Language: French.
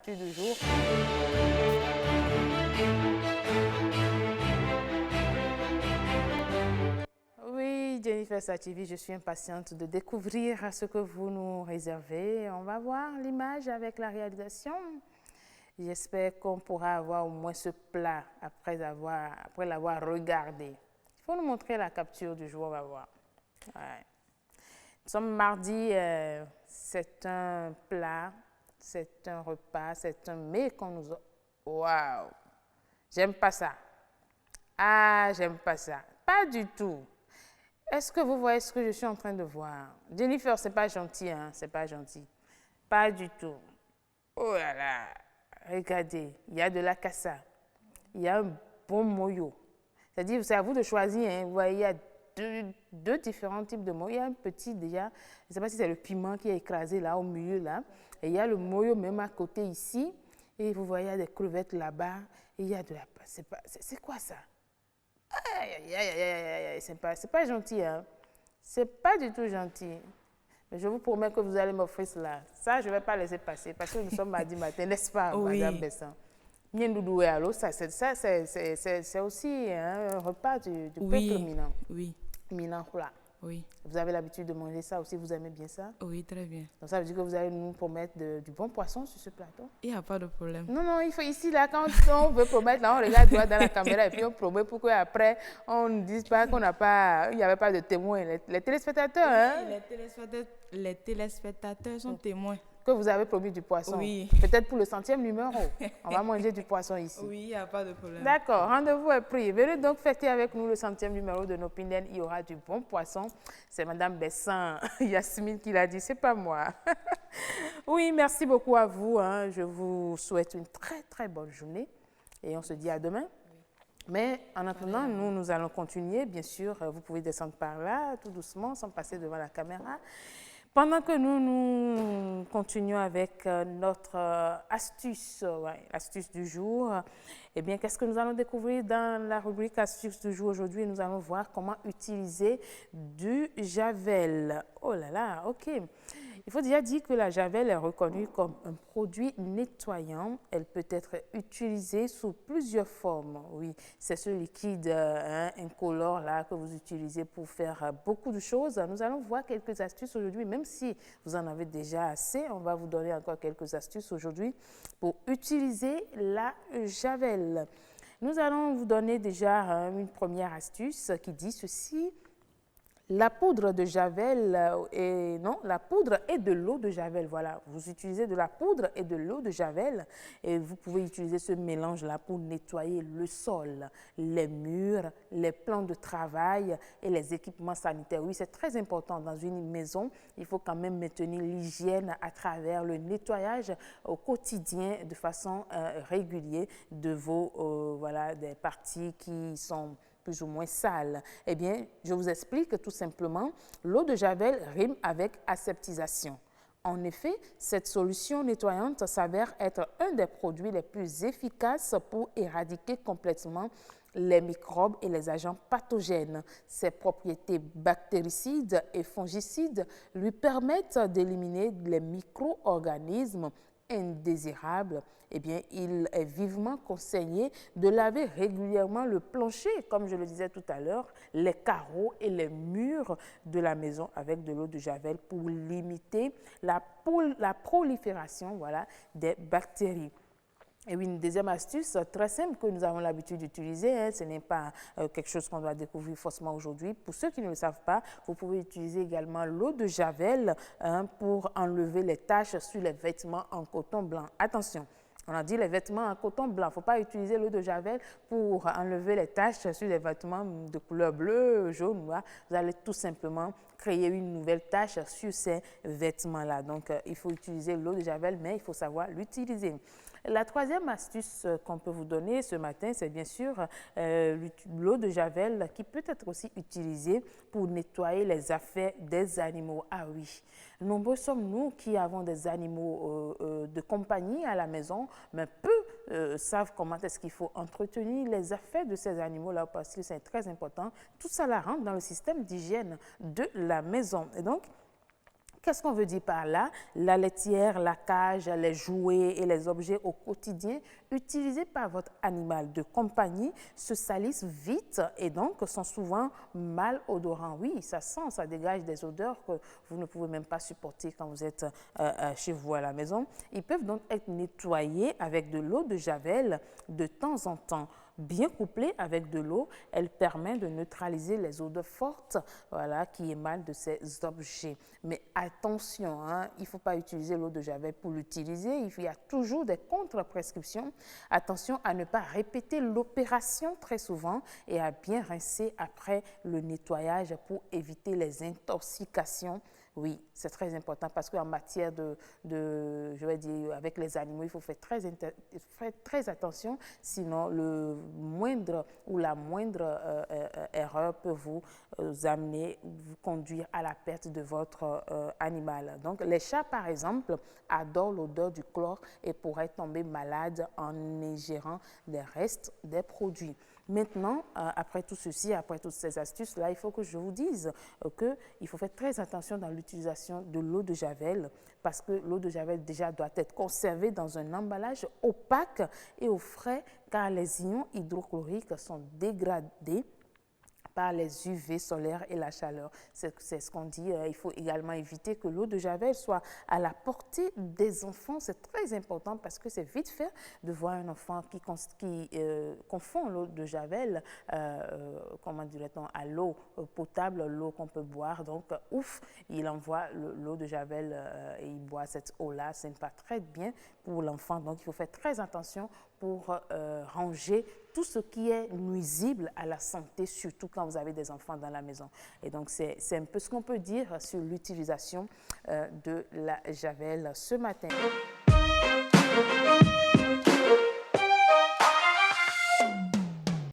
l'actu du jour. Oui, Jennifer Sativi, je suis impatiente de découvrir ce que vous nous réservez. On va voir l'image avec la réalisation. J'espère qu'on pourra avoir au moins ce plat après l'avoir regardé. Il faut nous montrer la capture du jour, on va voir. Ouais. Nous sommes mardi, c'est un plat, c'est un repas, c'est un mets qu'on nous a... Waouh! J'aime pas ça. Ah, j'aime pas ça. Pas du tout. Est-ce que vous voyez ce que je suis en train de voir? Jennifer, c'est pas gentil, hein? C'est pas gentil. Pas du tout. Oh là là! Regardez, il y a de la cassa. Il y a un bon moyo. C'est-à-dire, c'est à vous de choisir, hein? Vous voyez, il y a deux différents types de moyo. Il y a un petit déjà, je ne sais pas si c'est le piment qui est écrasé là au milieu là. Et il y a le moyo même à côté ici. Et vous voyez, il y a des crevettes là-bas. Et il y a de la... C'est quoi ça? Aïe, aïe, aïe, aïe, aïe, c'est pas gentil, hein? C'est pas du tout gentil. Mais je vous promets que vous allez m'offrir cela. Ça, je ne vais pas laisser passer parce que nous sommes mardi matin, n'est-ce pas, Oui. Madame Besson? Miendoudou et Allo, c'est aussi un repas du peuple Minan. Oui. Minan Hula. Oui. Vous avez l'habitude de manger ça aussi, vous aimez bien ça? Oui, très bien. Donc ça veut dire que vous allez nous promettre du bon poisson sur ce plateau? Il n'y a pas de problème. Non, non, il faut ici, là, quand on veut promettre, là, on regarde droit dans la caméra et puis on promet pour qu'après, on ne dise pas qu'on n'a pas, il n'y avait pas de témoins. Les téléspectateurs, hein? Les téléspectateurs sont témoins. Que vous avez promis du poisson. Oui. Peut-être pour le 100e numéro, on va manger du poisson ici. Oui, il n'y a pas de problème. D'accord, rendez-vous est pris. Venez donc fêter avec nous le 100e numéro de nos Pinden. Il y aura du bon poisson. C'est Madame Bessan, Yasmine qui l'a dit, c'est pas moi. Oui, merci beaucoup à vous. Hein. Je vous souhaite une très très bonne journée et on se dit à demain. Mais en attendant, nous allons continuer. Bien sûr, vous pouvez descendre par là, tout doucement, sans passer devant la caméra. Pendant que nous continuons avec notre astuce, astuce du jour, eh bien, qu'est-ce que nous allons découvrir dans la rubrique astuce du jour aujourd'hui? Nous allons voir comment utiliser du javel. Oh là là, ok. Il faut déjà dire que la javel est reconnue comme un produit nettoyant. Elle peut être utilisée sous plusieurs formes. Oui, c'est ce liquide incolore là que vous utilisez pour faire beaucoup de choses. Nous allons voir quelques astuces aujourd'hui, même si vous en avez déjà assez. On va vous donner encore quelques astuces aujourd'hui pour utiliser la javel. Nous allons vous donner déjà une première astuce qui dit ceci. La poudre de javel, la poudre et de l'eau de javel, voilà. Vous utilisez de la poudre et de l'eau de javel et vous pouvez utiliser ce mélange-là pour nettoyer le sol, les murs, les plans de travail et les équipements sanitaires. Oui, c'est très important dans une maison. Il faut quand même maintenir l'hygiène à travers le nettoyage au quotidien de façon régulière de vos, des parties qui sont plus ou moins sale. Eh bien, je vous explique tout simplement, l'eau de javel rime avec aseptisation. En effet, cette solution nettoyante s'avère être un des produits les plus efficaces pour éradiquer complètement les microbes et les agents pathogènes. Ses propriétés bactéricides et fongicides lui permettent d'éliminer les micro-organismes indésirables. Eh bien, il est vivement conseillé de laver régulièrement le plancher, comme je le disais tout à l'heure, les carreaux et les murs de la maison avec de l'eau de javel pour limiter la prolifération des bactéries. Et oui, une deuxième astuce très simple que nous avons l'habitude d'utiliser, ce n'est pas quelque chose qu'on doit découvrir forcément aujourd'hui. Pour ceux qui ne le savent pas, vous pouvez utiliser également l'eau de javel pour enlever les taches sur les vêtements en coton blanc. Attention, on a dit les vêtements en coton blanc. Il ne faut pas utiliser l'eau de javel pour enlever les taches sur les vêtements de couleur bleue, jaune, noir. Vous allez tout simplement créer une nouvelle tache sur ces vêtements-là. Donc, il faut utiliser l'eau de javel, mais il faut savoir l'utiliser. La troisième astuce qu'on peut vous donner ce matin, c'est bien sûr l'eau de javel qui peut être aussi utilisée pour nettoyer les affaires des animaux. Ah oui, nombreux sommes-nous qui avons des animaux de compagnie à la maison, mais peu savent comment est-ce qu'il faut entretenir les affaires de ces animaux-là parce que c'est très important. Tout ça la rentre dans le système d'hygiène de la maison. Et donc, Qu'est-ce qu'on veut dire par là? La laitière, la cage, les jouets et les objets au quotidien utilisés par votre animal de compagnie se salissent vite et donc sont souvent mal odorants. Oui, ça sent, ça dégage des odeurs que vous ne pouvez même pas supporter quand vous êtes chez vous à la maison. Ils peuvent donc être nettoyés avec de l'eau de Javel de temps en temps. Bien couplée avec de l'eau, elle permet de neutraliser les odeurs fortes, voilà, qui émanent de ces objets. Mais attention, hein, il ne faut pas utiliser l'eau de Javel pour l'utiliser. Il y a toujours des contre-prescriptions. Attention à ne pas répéter l'opération très souvent et à bien rincer après le nettoyage pour éviter les intoxications. Oui, c'est très important parce qu'en matière je vais dire, avec les animaux, il faut faire très attention, sinon le moindre ou la moindre erreur peut vous amener, vous conduire à la perte de votre animal. Donc, les chats, par exemple, adorent l'odeur du chlore et pourraient tomber malades en ingérant des restes des produits. Maintenant, après tout ceci, après toutes ces astuces-là, il faut que je vous dise qu'il faut faire très attention dans l'utilisation de l'eau de Javel parce que l'eau de Javel déjà doit être conservée dans un emballage opaque et au frais car les ions hydrochloriques sont dégradés par les UV solaires et la chaleur. C'est ce qu'on dit. Il faut également éviter que l'eau de Javel soit à la portée des enfants. C'est très important parce que c'est vite fait de voir un enfant qui confond l'eau de Javel, comment dirait-on, à l'eau potable, l'eau qu'on peut boire. Donc, ouf, il envoie l'eau de Javel et il boit cette eau-là. Ce n'est pas très bien pour l'enfant. Donc, il faut faire très attention pour ranger tout ce qui est nuisible à la santé, surtout quand vous avez des enfants dans la maison. Et donc, c'est un peu ce qu'on peut dire sur l'utilisation de la Javel ce matin.